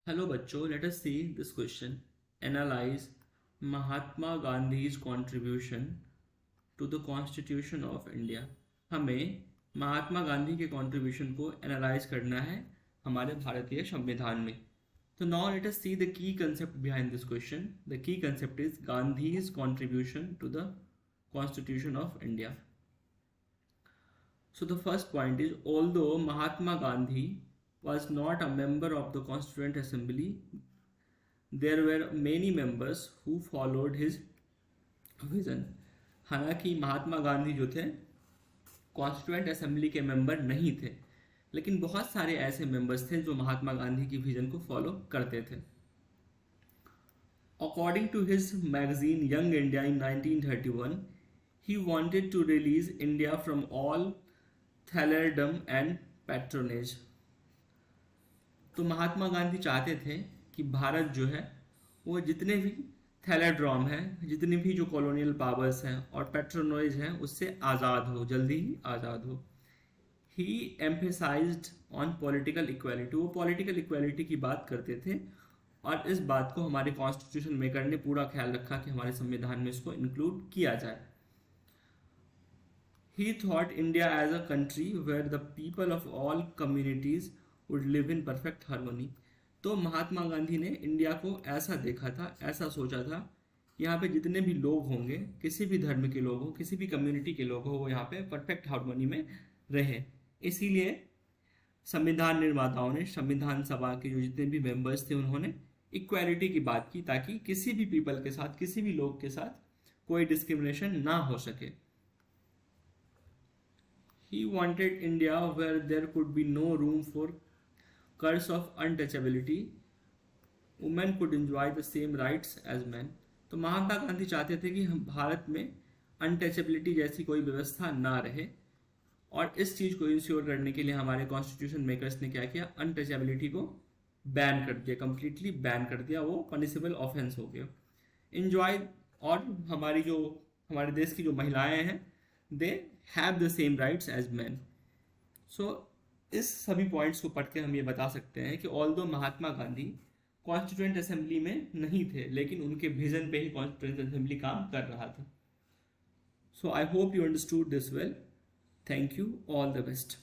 Hello बच्चों, let us see this question. Analyze Mahatma Gandhi's contribution to the Constitution of India. हमें महात्मा गांधी के contribution को analyse करना है हमारे भारतीय संविधान में. तो now let us see the key concept behind this question. The key concept is Gandhi's contribution to the constitution of India. So the first point is, although Mahatma Gandhi was not a member of the Constituent Assembly, there were many members who followed his vision. हालांकि महात्मा गांधी जो थे constituent assembly के member नहीं थे, लेकिन बहुत सारे ऐसे मेंबर्स थे जो महात्मा गांधी की विजन को फॉलो करते थे. According to his magazine Young India in 1931, he wanted to release India from all thalerdom and patronage. तो महात्मा गांधी चाहते थे कि भारत जो है वो जितने भी थैलेड्रॉम है, जितनी भी जो कॉलोनियल पावर्स हैं और पैट्रोनेज हैं, उससे आज़ाद हो, जल्दी ही आज़ाद हो. ही एम्फेसाइज्ड ऑन पॉलिटिकल इक्वालिटी. वो पॉलिटिकल इक्वालिटी की बात करते थे और इस बात को हमारे कॉन्स्टिट्यूशन मेकर ने पूरा ख्याल रखा कि हमारे संविधान में इसको इंक्लूड किया जाए. He thought India as a country where the people of all communities would live in perfect harmony. तो महात्मा गांधी ने इंडिया को ऐसा देखा था, ऐसा सोचा था, यहाँ पे जितने भी लोग होंगे, किसी भी धर्म के लोग हो, किसी भी कम्युनिटी के लोग हो, वो यहाँ पे परफेक्ट हार्मोनी में रहे. इसीलिए संविधान निर्माताओं ने, संविधान सभा के जो जितने भी मेंबर्स थे, उन्होंने इक्वालिटी की बात की ताकि किसी भी पीपल के साथ, किसी भी लोग के साथ कोई डिस्क्रिमिनेशन ना हो सके. He wanted India where there could be no room for curse of untouchability. Women could enjoy the same rights as men. तो महात्मा गांधी चाहते थे कि हम भारत में अनटचेबिलिटी जैसी कोई व्यवस्था ना रहे, और इस चीज़ को इंश्योर करने के लिए हमारे कॉन्स्टिट्यूशन मेकर्स ने क्या किया, अनटचेबिलिटी को बैन कर दिया, कंप्लीटली बैन कर दिया. वो पनिशेबल ऑफेंस हो गया. इंजॉय, और हमारे देश की जो महिलाएं हैं, they have the same rights as man. So इस सभी पॉइंट्स को पढ़ के हम ये बता सकते हैं कि although Mahatma Gandhi constituent assembly में नहीं थे, लेकिन उनके विजन पे ही कॉन्स्टिट्यूएंट असेंबली काम कर रहा था. So I hope you understood this well. Thank you. All the best.